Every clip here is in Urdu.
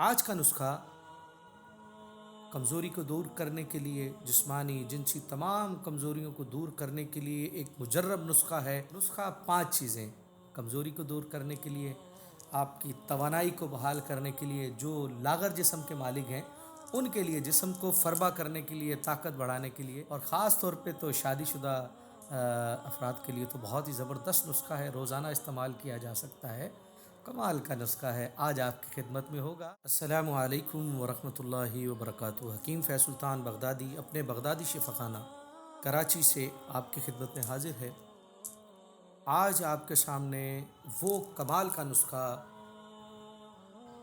آج کا نسخہ کمزوری کو دور کرنے کے لیے، جسمانی جنسی تمام کمزوریوں کو دور کرنے کے لیے ایک مجرب نسخہ ہے۔ نسخہ 5 چیزیں کمزوری کو دور کرنے کے لیے، آپ کی توانائی کو بحال کرنے کے لیے، جو لاغر جسم کے مالک ہیں ان کے لیے، جسم کو فربا کرنے کے لیے، طاقت بڑھانے کے لیے، اور خاص طور پہ تو شادی شدہ افراد کے لیے تو بہت ہی زبردست نسخہ ہے، روزانہ استعمال کیا جا سکتا ہے، کمال کا نسخہ ہے، آج آپ کی خدمت میں ہوگا۔ السلام علیکم ورحمۃ اللہ وبرکاتہ۔ حکیم فیض سلطان بغدادی اپنے بغدادی شفا خانہ کراچی سے آپ کی خدمت میں حاضر ہے۔ آج آپ کے سامنے وہ کمال کا نسخہ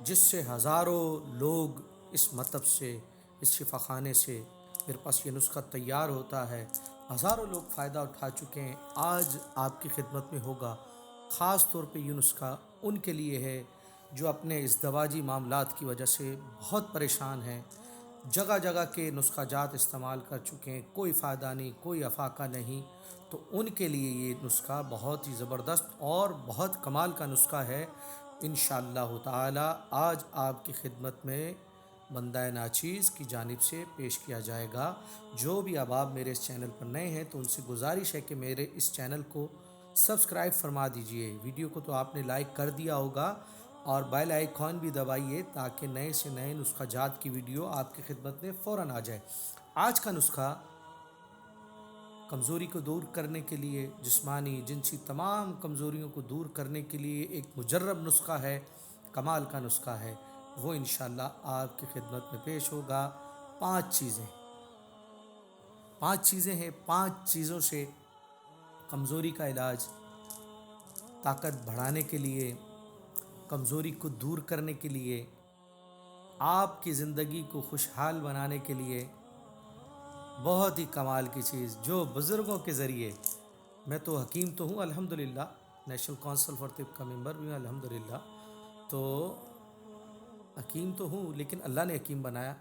جس سے ہزاروں لوگ اس مطلب سے، اس شفا خانے سے میرے پاس یہ نسخہ تیار ہوتا ہے، ہزاروں لوگ فائدہ اٹھا چکے ہیں، آج آپ کی خدمت میں ہوگا۔ خاص طور پہ یہ نسخہ ان کے لیے ہے جو اپنے ازدواجی معاملات کی وجہ سے بہت پریشان ہیں، جگہ جگہ کے نسخہ جات استعمال کر چکے ہیں، کوئی فائدہ نہیں، کوئی افاقہ نہیں، تو ان کے لیے یہ نسخہ بہت ہی زبردست اور بہت کمال کا نسخہ ہے۔ انشاءاللہ تعالی آج آپ کی خدمت میں بندہ ناچیز کی جانب سے پیش کیا جائے گا۔ جو بھی احباب میرے اس چینل پر نئے ہیں تو ان سے گزارش ہے کہ میرے اس چینل کو سبسکرائب فرما دیجئے، ویڈیو کو تو آپ نے لائک کر دیا ہوگا اور بیل آئیکن بھی دبائیے تاکہ نئے سے نئے نسخہ جات کی ویڈیو آپ کی خدمت میں فوراً آ جائے۔ آج کا نسخہ کمزوری کو دور کرنے کے لیے، جسمانی جنسی تمام کمزوریوں کو دور کرنے کے لیے ایک مجرب نسخہ ہے، کمال کا نسخہ ہے، وہ انشاءاللہ آپ کی خدمت میں پیش ہوگا۔ 5 چیزیں ہیں، 5 چیزوں سے کمزوری کا علاج، طاقت بڑھانے کے لیے، کمزوری کو دور کرنے کے لیے، آپ کی زندگی کو خوشحال بنانے کے لیے، بہت ہی کمال کی چیز جو بزرگوں کے ذریعے، میں تو حکیم تو ہوں الحمدللہ، نیشنل کونسل فار طب کا ممبر بھی ہوں الحمدللہ، تو حکیم تو ہوں لیکن اللہ نے حکیم بنایا،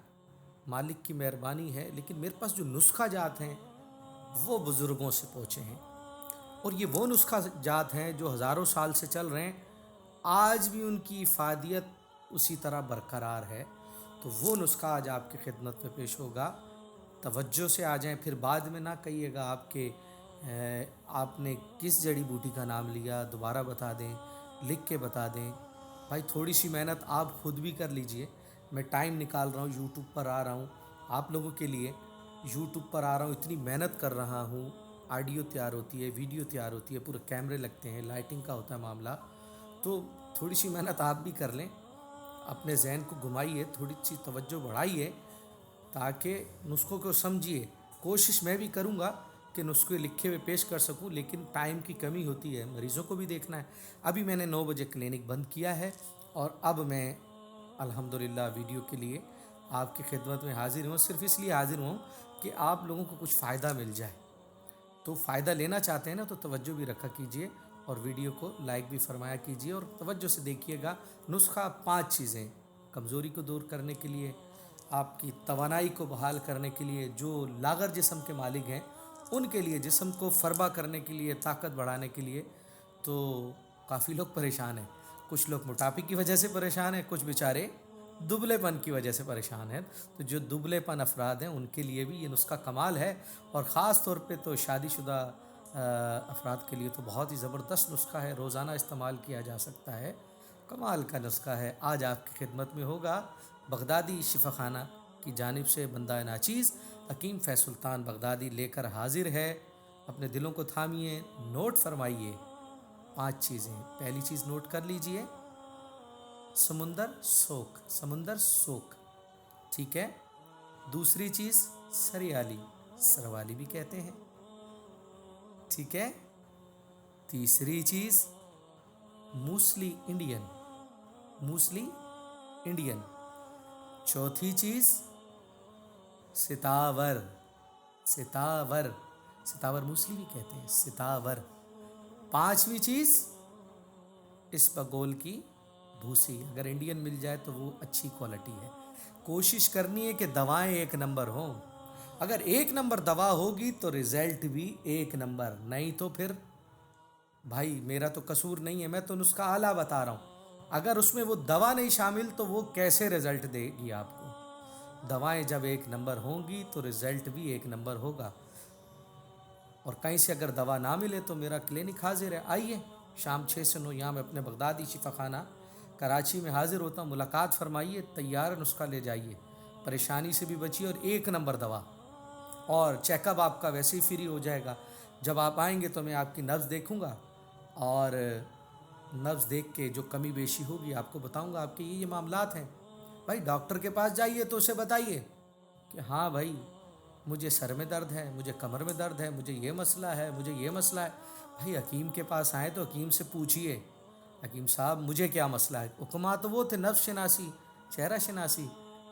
مالک کی مہربانی ہے، لیکن میرے پاس جو نسخہ جات ہیں وہ بزرگوں سے پہنچے ہیں، اور یہ وہ نسخہ جات ہیں جو ہزاروں سال سے چل رہے ہیں، آج بھی ان کی افادیت اسی طرح برقرار ہے، تو وہ نسخہ آج آپ کی خدمت میں پیش ہوگا۔ توجہ سے آ جائیں، پھر بعد میں نہ کہیے گا آپ نے کس جڑی بوٹی کا نام لیا، دوبارہ بتا دیں، لکھ کے بتا دیں۔ بھائی تھوڑی سی محنت آپ خود بھی کر لیجئے، میں ٹائم نکال رہا ہوں، یوٹیوب پر آ رہا ہوں آپ لوگوں کے لیے، یوٹیوب پر آ رہا ہوں، اتنی محنت کر رہا ہوں، آڈیو تیار ہوتی ہے، ویڈیو تیار ہوتی ہے، پورے کیمرے لگتے ہیں، لائٹنگ کا ہوتا ہے معاملہ، تو تھوڑی سی محنت آپ بھی کر لیں، اپنے ذہن کو گھمائیے، تھوڑی سی توجہ بڑھائیے تاکہ نسخوں کو سمجھیے۔ کوشش میں بھی کروں گا کہ نسخے لکھے ہوئے پیش کر سکوں، لیکن ٹائم کی کمی ہوتی ہے، مریضوں کو بھی دیکھنا ہے۔ ابھی میں نے 9 بجے کلینک بند کیا ہے اور اب میں الحمدللہ ویڈیو کے لیے آپ کی خدمت میں حاضر ہوں، صرف اس لیے حاضر ہوں کہ آپ لوگوں کو کچھ فائدہ مل جائے، تو فائدہ لینا چاہتے ہیں نا تو توجہ بھی رکھا کیجئے اور ویڈیو کو لائک بھی فرمایا کیجئے اور توجہ سے دیکھیے گا۔ نسخہ 5 چیزیں کمزوری کو دور کرنے کے لیے، آپ کی توانائی کو بحال کرنے کے لیے، جو لاغر جسم کے مالک ہیں ان کے لیے، جسم کو فربا کرنے کے لیے، طاقت بڑھانے کے لیے، تو کافی لوگ پریشان ہیں، کچھ لوگ موٹاپے کی وجہ سے پریشان ہیں، کچھ بیچارے دبلے پن کی وجہ سے پریشان ہیں، تو جو دبلے پن افراد ہیں ان کے لیے بھی یہ نسخہ کمال ہے، اور خاص طور پہ تو شادی شدہ افراد کے لیے تو بہت ہی زبردست نسخہ ہے، روزانہ استعمال کیا جا سکتا ہے، کمال کا نسخہ ہے، آج آپ کی خدمت میں ہوگا۔ بغدادی شفا خانہ کی جانب سے بندہ ناچیز حکیم فیض سلطان بغدادی لے کر حاضر ہے۔ اپنے دلوں کو تھامیے، نوٹ فرمائیے، 5 چیزیں، پہلی چیز نوٹ کر لیجئے، سمندر سوک، سمندر سوک، ٹھیک ہے۔ دوسری چیز سریالی، سروالی بھی کہتے ہیں، ٹھیک ہے۔ تیسری چیز موسلی انڈین، موسلی انڈین۔ چوتھی چیز ستاور، ستاور، ستاور موسلی بھی کہتے ہیں، ستاور۔ پانچویں چیز اسپغول کی بھوسی، اگر انڈین مل جائے تو وہ اچھی کوالٹی ہے۔ کوشش کرنی ہے کہ دوائیں 1 نمبر ہوں، اگر 1 نمبر دوا ہوگی تو رزلٹ بھی 1 نمبر، نہیں تو پھر بھائی میرا تو قصور نہیں ہے، میں تو نسخہ اعلیٰ بتا رہا ہوں، اگر اس میں وہ دوا نہیں شامل تو وہ کیسے رزلٹ دے گی آپ کو؟ دوائیں جب ایک نمبر ہوں گی تو رزلٹ بھی ایک نمبر ہوگا۔ اور کہیں سے اگر دوا نہ ملے تو میرا کلینک حاضر ہے، آئیے شام 6 سے 9 یہاں میں اپنے بغدادی شفا خانہ کراچی میں حاضر ہوتا ہوں، ملاقات فرمائیے، تیار نسخہ لے جائیے، پریشانی سے بھی بچیے اور ایک نمبر دوا، اور چیک اپ آپ کا ویسے ہی فری ہو جائے گا۔ جب آپ آئیں گے تو میں آپ کی نبض دیکھوں گا، اور نبض دیکھ کے جو کمی بیشی ہوگی آپ کو بتاؤں گا، آپ کے یہ معاملات ہیں۔ بھائی ڈاکٹر کے پاس جائیے تو اسے بتائیے کہ ہاں بھائی مجھے سر میں درد ہے، مجھے کمر میں درد ہے، مجھے یہ مسئلہ ہے، مجھے یہ مسئلہ ہے۔ بھائی حکیم کے پاس آئیں تو حکیم سے پوچھیے، حکیم صاحب مجھے کیا مسئلہ ہے؟ حکماں تو وہ تھے نفس شناسی، چہرہ شناسی،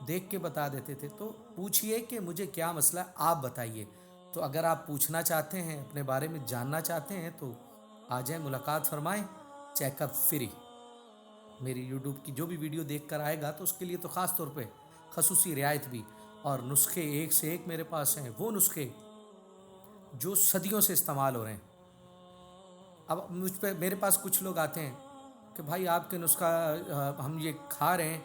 دیکھ کے بتا دیتے تھے۔ تو پوچھیے کہ مجھے کیا مسئلہ ہے، آپ بتائیے۔ تو اگر آپ پوچھنا چاہتے ہیں، اپنے بارے میں جاننا چاہتے ہیں تو آ جائیں، ملاقات فرمائیں، چیک اپ فری۔ میری یوٹیوب کی جو بھی ویڈیو دیکھ کر آئے گا تو اس کے لیے تو خاص طور پہ خصوصی رعایت بھی، اور نسخے ایک سے ایک میرے پاس ہیں، وہ نسخے جو صدیوں سے استعمال ہو رہے ہیں۔ اب مجھ پہ میرے پاس کچھ لوگ آتے ہیں کہ بھائی آپ کے نسخہ ہم یہ کھا رہے ہیں،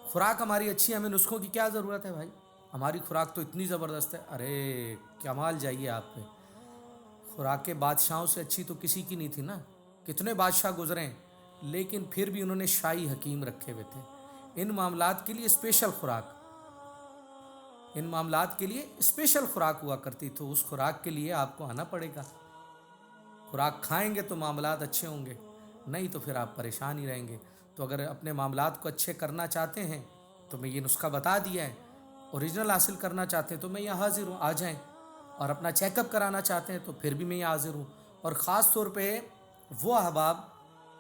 خوراک ہماری اچھی ہے، ہمیں نسخوں کی کیا ضرورت ہے بھائی، ہماری خوراک تو اتنی زبردست ہے۔ ارے کمال جائیے آپ پہ، خوراکیں بادشاہوں سے اچھی تو کسی کی نہیں تھی نا، کتنے بادشاہ گزرے ہیں لیکن پھر بھی انہوں نے شاہی حکیم رکھے ہوئے تھے۔ ان معاملات کے لیے اسپیشل خوراک، ان معاملات کے لیے اسپیشل خوراک ہوا کرتی، تو اس خوراک کے لیے آپ کو آنا پڑے گا۔ خوراک کھائیں گے تو معاملات اچھے ہوں گے، نہیں تو پھر آپ پریشان ہی رہیں گے۔ تو اگر اپنے معاملات کو اچھے کرنا چاہتے ہیں تو میں یہ نسخہ بتا دیا ہے، اوریجنل حاصل کرنا چاہتے ہیں تو میں یہاں حاضر ہوں، آ جائیں، اور اپنا چیک اپ کرانا چاہتے ہیں تو پھر بھی میں یہاں حاضر ہوں۔ اور خاص طور پہ وہ احباب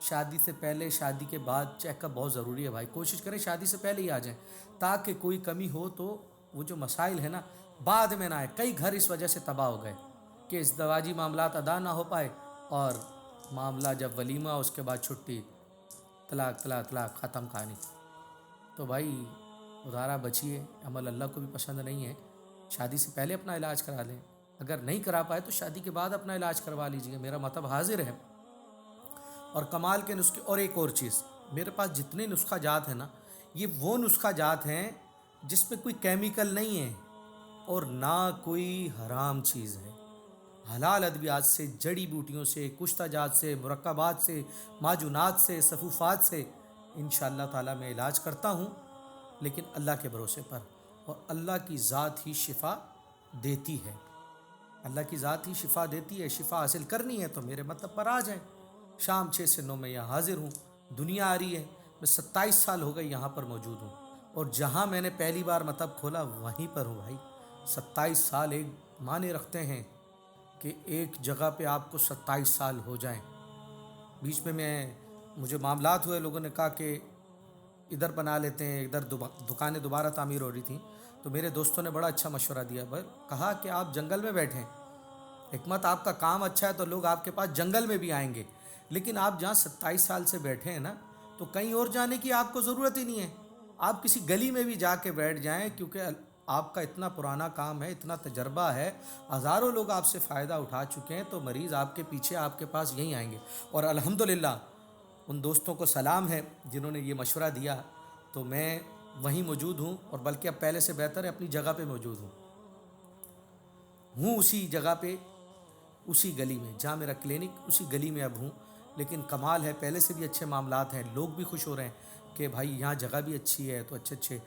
شادی سے پہلے، شادی کے بعد چیک اپ بہت ضروری ہے بھائی، کوشش کریں شادی سے پہلے ہی آ جائیں، تاکہ کوئی کمی ہو تو وہ جو مسائل ہیں نا بعد میں نہ آئے۔ کئی گھر اس وجہ سے تباہ ہو گئے کہ اس دواجی معاملات ادا نہ ہو پائے، اور معاملہ جب ولیمہ اس کے بعد چھٹی، طلاق طلاق طلاق، ختم کہانی۔ تو بھائی ادارہ بچیے، عمل اللہ کو بھی پسند نہیں ہے۔ شادی سے پہلے اپنا علاج کرا لیں، اگر نہیں کرا پائے تو شادی کے بعد اپنا علاج کروا لیجیے، میرا مطلب حاضر ہے۔ اور کمال کے نسخے، اور ایک اور چیز، میرے پاس جتنے نسخہ جات ہیں نا، یہ وہ نسخہ جات ہیں جس میں کوئی کیمیکل نہیں ہے اور نہ کوئی حرام چیز ہے، حلال ادویات سے، جڑی بوٹیوں سے، کشتہ جات سے، مرکبات سے، معجونات سے، صفوفات سے انشاءاللہ تعالی میں علاج کرتا ہوں، لیکن اللہ کے بھروسے پر، اور اللہ کی ذات ہی شفا دیتی ہے، اللہ کی ذات ہی شفا دیتی ہے۔ شفا حاصل کرنی ہے تو میرے مطلب پر آ جائیں، شام 6 سے 9 میں یہاں حاضر ہوں، دنیا آ رہی ہے، میں 27 سال ہو گئے یہاں پر موجود ہوں، اور جہاں میں نے پہلی بار مطلب کھولا وہیں پر ہوں بھائی۔ 27 سال ایک معنی رکھتے ہیں کہ ایک جگہ پہ آپ کو 27 سال ہو جائیں۔ بیچ میں مجھے معاملات ہوئے، لوگوں نے کہا کہ ادھر بنا لیتے ہیں، ادھر دکانیں دوبارہ تعمیر ہو رہی تھیں، تو میرے دوستوں نے بڑا اچھا مشورہ دیا، بھائی کہا کہ آپ جنگل میں بیٹھیں، حکمت آپ کا کام اچھا ہے تو لوگ آپ کے پاس جنگل میں بھی آئیں گے، لیکن آپ جہاں 27 سال سے بیٹھے ہیں نا، تو کہیں اور جانے کی آپ کو ضرورت ہی نہیں ہے، آپ کسی گلی میں بھی جا کے بیٹھ جائیں، کیونکہ آپ کا اتنا پرانا کام ہے، اتنا تجربہ ہے، ہزاروں لوگ آپ سے فائدہ اٹھا چکے ہیں، تو مریض آپ کے پیچھے آپ کے پاس یہیں آئیں گے۔ اور الحمدللہ ان دوستوں کو سلام ہے جنہوں نے یہ مشورہ دیا، تو میں وہیں موجود ہوں، اور بلکہ اب پہلے سے بہتر ہے اپنی جگہ پہ موجود ہوں اسی جگہ پہ، اسی گلی میں جہاں میرا کلینک، اسی گلی میں اب ہوں۔ لیکن کمال ہے، پہلے سے بھی اچھے معاملات ہیں، لوگ بھی خوش ہو رہے ہیں کہ بھائی یہاں جگہ بھی اچھی ہے، تو اچھے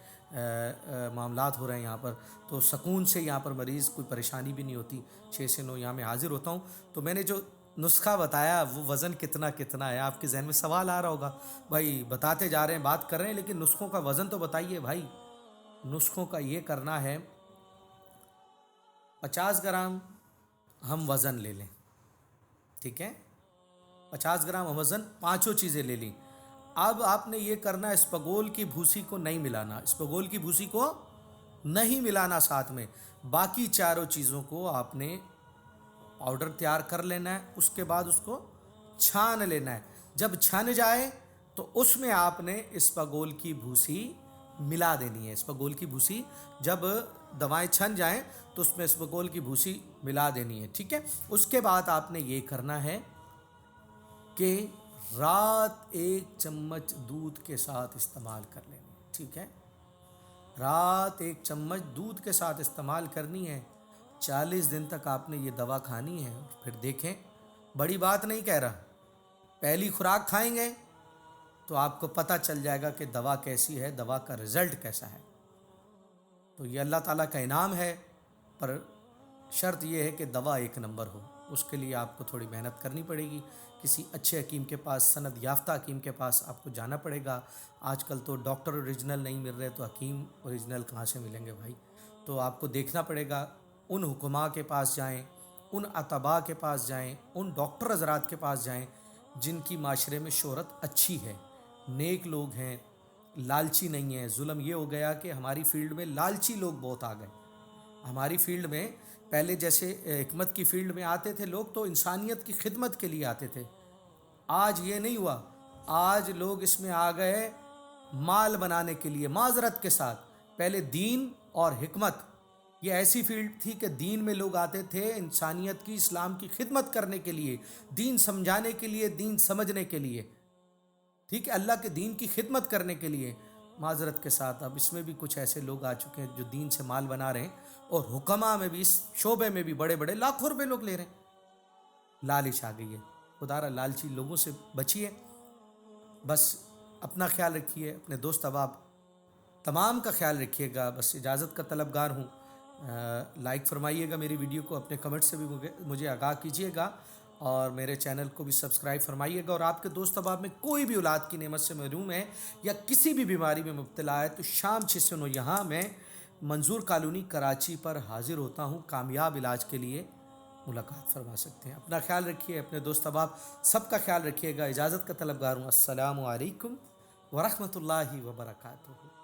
معاملات ہو رہے ہیں یہاں پر، تو سکون سے یہاں پر مریض کوئی پریشانی بھی نہیں ہوتی۔ 6 سے 9 یہاں میں حاضر ہوتا ہوں۔ تو میں نے جو نسخہ بتایا وہ وزن کتنا ہے، آپ کے ذہن میں سوال آ رہا ہوگا، بھائی بتاتے جا رہے ہیں، بات کر رہے ہیں، لیکن نسخوں کا وزن تو بتائیے بھائی۔ نسخوں کا یہ کرنا ہے، 50 گرام ہم وزن لے لیں، ٹھیک ہے، 50 گرام وزن، پانچوں چیزیں لے لیں۔ اب آپ نے یہ کرنا ہے، اسپغول کی بھوسی کو نہیں ملانا، اسپغول کی بھوسی کو نہیں ملانا ساتھ میں، باقی چاروں چیزوں کو آپ نے پاؤڈر تیار کر لینا ہے، اس کے بعد اس کو چھان لینا ہے۔ جب چھن جائے تو اس میں آپ نے اسپغول کی بھوسی ملا دینی ہے۔ اسپغول کی بھوسی جب دوائیں چھن جائیں تو اس میں اسپغول کی بھوسی ملا دینی ہے، ٹھیک ہے۔ اس کے بعد آپ نے یہ کرنا ہے کہ رات 1 چمچ دودھ کے ساتھ استعمال کر لینی ہے، ٹھیک ہے؟ رات 1 چمچ دودھ کے ساتھ استعمال کرنی ہے، 40 دن تک آپ نے یہ دوا کھانی ہے، اور پھر دیکھیں، بڑی بات نہیں کہہ رہا، پہلی خوراک کھائیں گے تو آپ کو پتہ چل جائے گا کہ دوا کیسی ہے، دوا کا رزلٹ کیسا ہے۔ تو یہ اللہ تعالیٰ کا انعام ہے، پر شرط یہ ہے کہ دوا 1 نمبر ہو، اس کے لیے آپ کو تھوڑی محنت کرنی پڑے گی، کسی اچھے حکیم کے پاس، سند یافتہ حکیم کے پاس آپ کو جانا پڑے گا۔ آج کل تو ڈاکٹر اوریجنل نہیں مل رہے تو حکیم اوریجنل کہاں سے ملیں گے بھائی؟ تو آپ کو دیکھنا پڑے گا، ان حکماء کے پاس جائیں، ان اطباء کے پاس جائیں، ان ڈاکٹر حضرات کے پاس جائیں جن کی معاشرے میں شہرت اچھی ہے، نیک لوگ ہیں، لالچی نہیں ہیں۔ ظلم یہ ہو گیا کہ ہماری فیلڈ میں لالچی لوگ بہت آ گئے۔ ہماری فیلڈ میں پہلے جیسے حکمت کی فیلڈ میں آتے تھے لوگ تو انسانیت کی خدمت کے لیے آتے تھے، آج یہ نہیں ہوا، آج لوگ اس میں آ گئے مال بنانے کے لیے۔ معذرت کے ساتھ، پہلے دین اور حکمت یہ ایسی فیلڈ تھی کہ دین میں لوگ آتے تھے انسانیت کی، اسلام کی خدمت کرنے کے لیے، دین سمجھانے کے لیے، دین سمجھنے کے لیے، ٹھیک ہے، اللہ کے دین کی خدمت کرنے کے لیے۔ معذرت کے ساتھ اب اس میں بھی کچھ ایسے لوگ آ چکے ہیں جو دین سے مال بنا رہے ہیں، اور حکماء میں بھی، اس شعبے میں بھی بڑے بڑے لاکھوں روپے لوگ لے رہے ہیں۔ لالچ آ گئی ہے، خدا را لالچی لوگوں سے بچیے۔ بس اپنا خیال رکھیے، اپنے دوست احباب تمام کا خیال رکھیے گا۔ بس اجازت کا طلبگار ہوں، لائک فرمائیے گا میری ویڈیو کو، اپنے کمنٹ سے بھی مجھے آگاہ کیجیے گا، اور میرے چینل کو بھی سبسکرائب فرمائیے گا۔ اور آپ کے دوست احباب میں کوئی بھی اولاد کی نعمت سے محروم ہے یا کسی بھی بیماری میں مبتلا ہے تو شام 6 سے 9 یہاں میں منظور کالونی کراچی پر حاضر ہوتا ہوں، کامیاب علاج کے لیے ملاقات فرما سکتے ہیں۔ اپنا خیال رکھیے، اپنے دوست احباب سب کا خیال رکھیے گا۔ اجازت کا طلبگار ہوں۔ السلام علیکم ورحمۃ اللہ وبرکاتہ۔